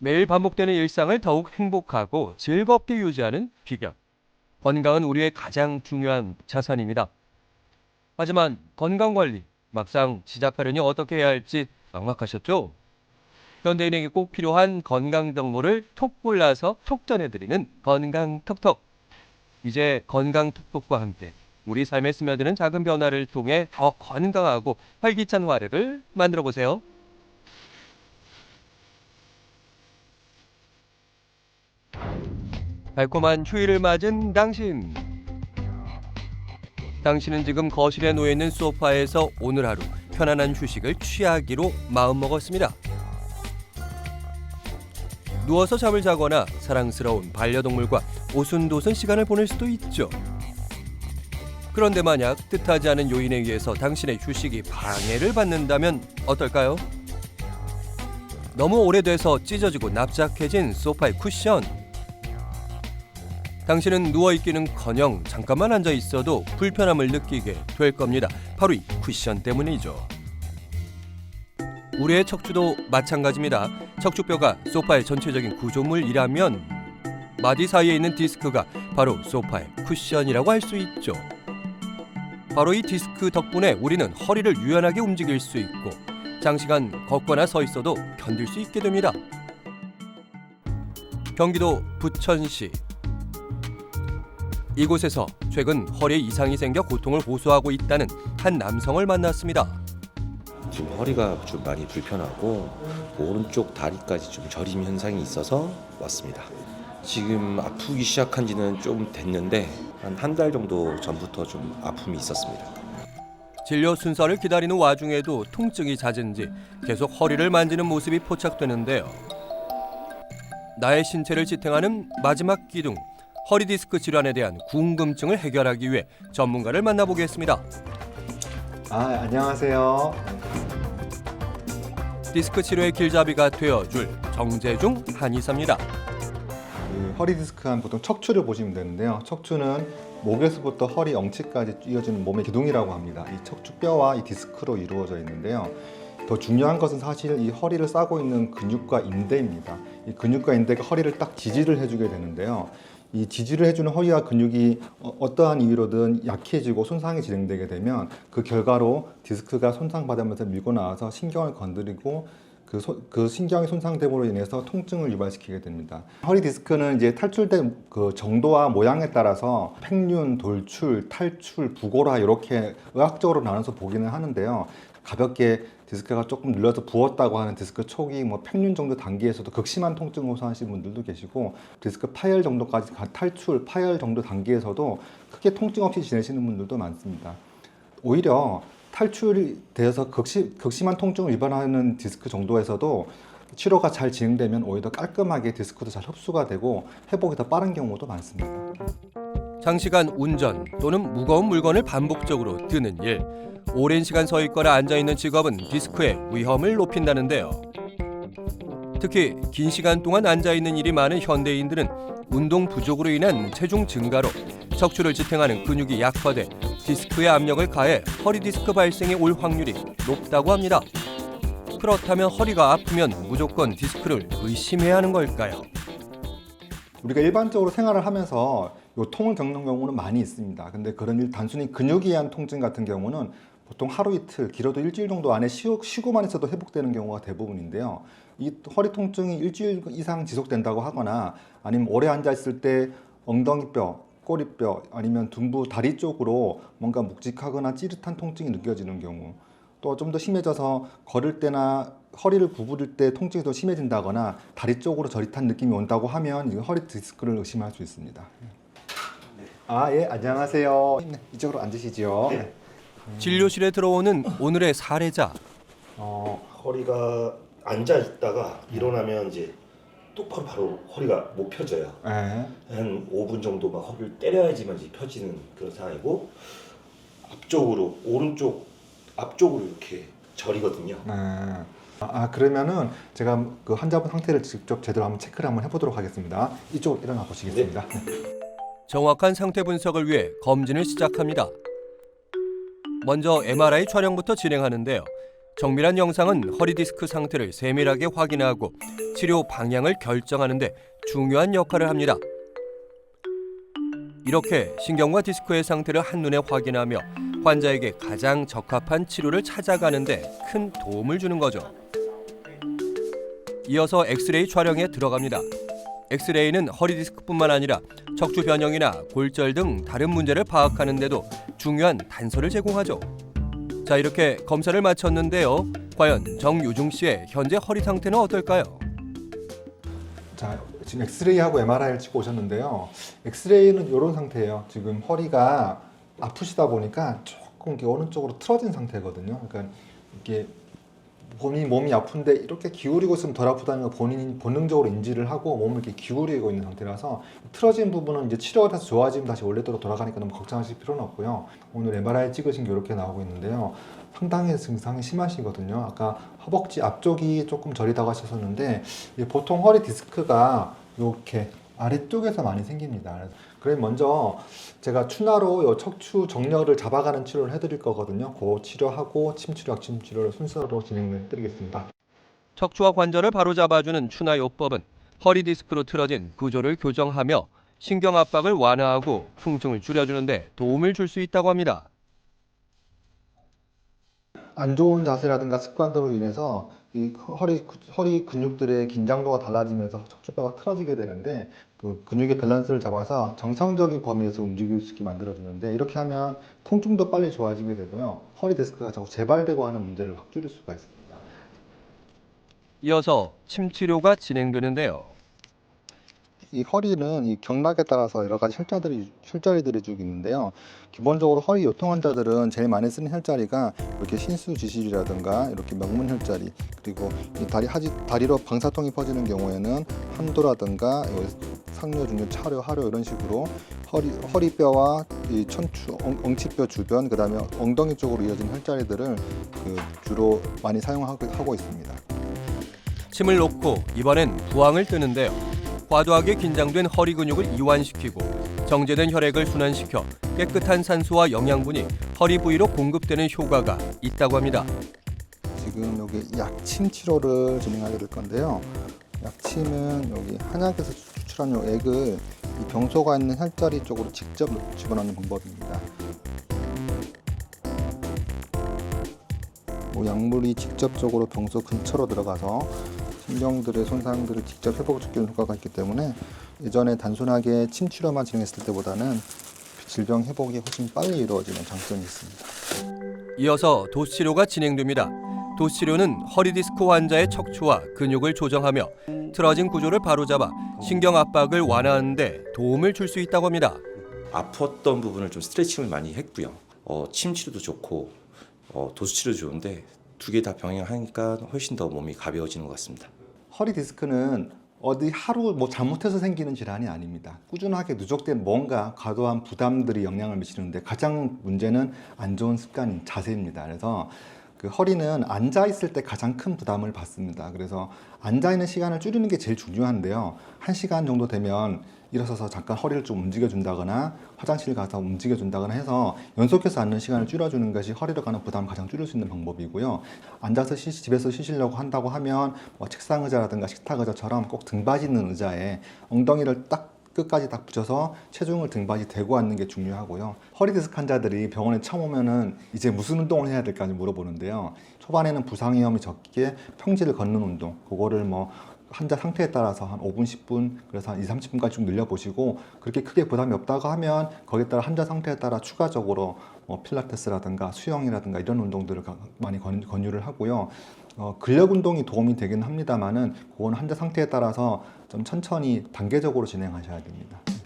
매일 반복되는 일상을 더욱 행복하고 즐겁게 유지하는 비결. 건강은 우리의 가장 중요한 자산입니다. 하지만 건강관리, 막상 시작하려니 어떻게 해야 할지 막막하셨죠? 현대인에게 꼭 필요한 건강 정보를 톡 골라서 톡 전해드리는 건강톡톡. 이제 건강톡톡과 함께 우리 삶에 스며드는 작은 변화를 통해 더 건강하고 활기찬 화를 만들어 보세요. 달콤한 휴일을 맞은 당신. 당신은 지금 거실에 놓여있는 소파에서 오늘 하루 편안한 휴식을 취하기로 마음먹었습니다. 누워서 잠을 자거나 사랑스러운 반려동물과 오순도순 시간을 보낼 수도 있죠. 그런데 만약 뜻하지 않은 요인에 의해서 당신의 휴식이 방해를 받는다면 어떨까요? 너무 오래돼서 찢어지고 납작해진 소파의 쿠션. 당신은 누워있기는커녕 잠깐만 앉아있어도 불편함을 느끼게 될 겁니다. 바로 이 쿠션 때문이죠. 우리의 척추도 마찬가지입니다. 척추뼈가 소파의 전체적인 구조물이라면 마디 사이에 있는 디스크가 바로 소파의 쿠션이라고 할 수 있죠. 바로 이 디스크 덕분에 우리는 허리를 유연하게 움직일 수 있고 장시간 걷거나 서 있어도 견딜 수 있게 됩니다. 경기도 부천시. 이곳에서 최근 허리에 이상이 생겨 고통을 호소하고 있다는 한 남성을 만났습니다. 지금 허리가 좀 많이 불편하고 오른쪽 다리까지 좀 저림 현상이 있어서 왔습니다. 지금 아프기 시작한 지는 좀 됐는데 한 달 정도 전부터 좀 아픔이 있었습니다. 진료 순서를 기다리는 와중에도 통증이 잦은지 계속 허리를 만지는 모습이 포착되는데요. 나의 신체를 지탱하는 마지막 기둥, 허리 디스크 질환에 대한 궁금증을 해결하기 위해 전문가를 만나보겠습니다. 안녕하세요. 디스크 치료의 길잡이가 되어줄 정재중 한의사입니다. 허리 디스크는 보통 척추를 보시면 되는데요. 척추는 목에서부터 허리 엉치까지 이어지는 몸의 기둥이라고 합니다. 이 척추뼈와 이 디스크로 이루어져 있는데요. 더 중요한 것은 사실 이 허리를 싸고 있는 근육과 인대입니다. 이 근육과 인대가 허리를 딱 지지를 해주게 되는데요. 이 지지를 해주는 허리와 근육이 어떠한 이유로든 약해지고 손상이 진행되게 되면 그 결과로 디스크가 손상받으면서 밀고 나와서 신경을 건드리고 그 신경이 손상됨으로 인해서 통증을 유발시키게 됩니다. 허리 디스크는 이제 탈출된 그 정도와 모양에 따라서 팽륜, 돌출, 탈출, 부고라 이렇게 의학적으로 나눠서 보기는 하는데요. 가볍게 디스크가 조금 눌려서 부었다고 하는 디스크 초기 팽륜 정도 단계에서도 극심한 통증을 호소하시는 분들도 계시고 디스크 파열 정도까지 탈출, 파열 정도 단계에서도 크게 통증 없이 지내시는 분들도 많습니다. 오히려 탈출이 되어서 극심한 통증을 유발하는 디스크 정도에서도 치료가 잘 진행되면 오히려 깔끔하게 디스크도 잘 흡수가 되고 회복이 더 빠른 경우도 많습니다. 장시간 운전 또는 무거운 물건을 반복적으로 드는 일, 오랜 시간 서 있거나 앉아있는 직업은 디스크의 위험을 높인다는데요. 특히 긴 시간 동안 앉아있는 일이 많은 현대인들은 운동 부족으로 인한 체중 증가로 척추를 지탱하는 근육이 약화돼 디스크에 압력을 가해 허리 디스크 발생에 올 확률이 높다고 합니다. 그렇다면 허리가 아프면 무조건 디스크를 의심해야 하는 걸까요? 우리가 일반적으로 생활을 하면서 요통을 겪는 경우는 많이 있습니다. 근데 그런 단순히 근육에 의한 통증 같은 경우는 보통 하루 이틀, 길어도 일주일 정도 안에 쉬고만 있어도 회복되는 경우가 대부분인데요. 이 허리 통증이 일주일 이상 지속된다고 하거나 아니면 오래 앉아있을 때 엉덩이뼈, 꼬리뼈 아니면 둔부, 다리 쪽으로 뭔가 묵직하거나 찌릿한 통증이 느껴지는 경우, 또 좀 더 심해져서 걸을 때나 허리를 구부릴 때 통증이 더 심해진다거나 다리 쪽으로 저릿한 느낌이 온다고 하면 이 허리 디스크를 의심할 수 있습니다. 예, 안녕하세요. 네, 이쪽으로 앉으시죠. 네. 진료실에 들어오는 오늘의 사례자. 허리가 앉아 있다가 일어나면 이제 똑바로 바로 허리가 못 펴져요. 한 5분 정도 막 허리를 때려야지만 이제 펴지는 그런 상황이고 앞쪽으로 오른쪽 앞쪽으로 이렇게 저리거든요. 그러면은 제가 그 환자분 상태를 직접 제대로 한번 체크를 한번 해보도록 하겠습니다. 이쪽으로 일어나 보시겠습니다. 네. 정확한 상태 분석을 위해 검진을 시작합니다. 먼저 MRI 촬영부터 진행하는데요. 정밀한 영상은 허리 디스크 상태를 세밀하게 확인하고 치료 방향을 결정하는 데 중요한 역할을 합니다. 이렇게 신경과 디스크의 상태를 한눈에 확인하며 환자에게 가장 적합한 치료를 찾아가는 데 큰 도움을 주는 거죠. 이어서 엑스레이 촬영에 들어갑니다. 엑스레이는 허리 디스크뿐만 아니라 척추 변형이나 골절 등 다른 문제를 파악하는 데도 중요한 단서를 제공하죠. 자, 이렇게 검사를 마쳤는데요. 과연 정유중 씨의 현재 허리 상태는 어떨까요? 자, 지금 엑스레이하고 MRI를 찍고 오셨는데요. 엑스레이는 이런 상태예요. 지금 허리가 아프시다 보니까 조금 이렇게 어느 쪽으로 틀어진 상태거든요. 그러니까 이게 몸이 아픈데 이렇게 기울이고 있으면 덜 아프다는 걸 본인이 본능적으로 인지를 하고 몸을 이렇게 기울이고 있는 상태라서 틀어진 부분은 이제 치료가 돼서 좋아지면 다시 원래대로 돌아가니까 너무 걱정하실 필요는 없고요. 오늘 MRI 찍으신 게 이렇게 나오고 있는데요. 상당히 증상이 심하시거든요. 아까 허벅지 앞쪽이 조금 저리다고 하셨었는데 보통 허리 디스크가 이렇게 아래쪽에서 많이 생깁니다. 그래서 먼저 제가 추나로 요 척추 정렬을 잡아가는 치료를 해드릴 거거든요. 그 치료하고 침치료, 약침 치료를 순서로 진행해드리겠습니다. 척추와 관절을 바로잡아주는 추나요법은 허리 디스크로 틀어진 구조를 교정하며 신경 압박을 완화하고 통증을 줄여주는 데 도움을 줄 수 있다고 합니다. 안 좋은 자세라든가 습관으로 인해서 이 허리 근육들의 긴장도가 달라지면서 척추뼈가 틀어지게 되는데 그 근육의 밸런스를 잡아서 정상적인 범위에서 움직일 수 있게 만들어주는데 이렇게 하면 통증도 빨리 좋아지게 되고요. 허리 디스크가 자꾸 재발되고 하는 문제를 확 줄일 수가 있습니다. 이어서 침치료가 진행되는데요. 이 허리는 이 경락에 따라서 여러 가지 혈자리들이 쭉 있는데요. 기본적으로 허리 요통 환자들은 제일 많이 쓰는 혈자리가 이렇게 신수지실이라든가 이렇게 명문 혈자리, 그리고 이 다리로 방사통이 퍼지는 경우에는 함도라든가 상뇨, 중뇨, 차뇨, 하뇨 이런 식으로 허리뼈와 이 천추, 엉치뼈 주변, 그다음에 엉덩이 쪽으로 이어진 혈자리들을 주로 많이 사용하고 있습니다. 침을 놓고 이번엔 부항을 뜨는데요. 과도하게 긴장된 허리 근육을 이완시키고 정제된 혈액을 순환시켜 깨끗한 산소와 영양분이 허리 부위로 공급되는 효과가 있다고 합니다. 지금 여기 약침 치료를 진행하게 될 건데요. 약침은 여기 한약에서 추출한 요 액을 이 병소가 있는 혈자리 쪽으로 직접 집어넣는 방법입니다. 약물이 직접적으로 병소 근처로 들어가서 신경들의 손상들을 직접 회복시키는 효과가 있기 때문에 예전에 단순하게 침 치료만 진행했을 때보다는 질병 회복이 훨씬 빨리 이루어지는 장점이 있습니다. 이어서 도수치료가 진행됩니다. 도수치료는 허리 디스크 환자의 척추와 근육을 조정하며 틀어진 구조를 바로잡아 신경 압박을 완화하는 데 도움을 줄 수 있다고 합니다. 아팠던 부분을 좀 스트레칭을 많이 했고요. 침 치료도 좋고 도수 치료도 좋은데 두 개 다 병행하니까 훨씬 더 몸이 가벼워지는 것 같습니다. 허리 디스크는 어디 하루 잘못해서 생기는 질환이 아닙니다. 꾸준하게 누적된 뭔가 과도한 부담들이 영향을 미치는데 가장 문제는 안 좋은 습관인 자세입니다. 그래서 그 허리는 앉아 있을 때 가장 큰 부담을 받습니다. 그래서 앉아 있는 시간을 줄이는 게 제일 중요한데요. 1시간 정도 되면 일어서서 잠깐 허리를 좀 움직여 준다거나 화장실 가서 움직여 준다거나 해서 연속해서 앉는 시간을 줄여주는 것이 허리로 가는 부담을 가장 줄일 수 있는 방법이고요. 앉아서 집에서 쉬시려고 한다고 하면 책상 의자라든가 식탁 의자처럼 꼭 등받이 있는 의자에 엉덩이를 딱 끝까지 딱 붙여서 체중을 등받이 대고 앉는 게 중요하고요. 허리 디스크 환자들이 병원에 처음 오면은 이제 무슨 운동을 해야 될까 물어보는데요. 초반에는 부상 위험이 적게 평지를 걷는 운동, 그거를 환자 상태에 따라서 한 5분, 10분, 그래서 한 2, 30분까지 좀 늘려보시고 그렇게 크게 부담이 없다고 하면 거기에 따라 환자 상태에 따라 추가적으로 필라테스라든가 수영이라든가 이런 운동들을 많이 권유를 하고요. 근력 운동이 도움이 되긴 합니다만은 그건 환자 상태에 따라서 좀 천천히 단계적으로 진행하셔야 됩니다.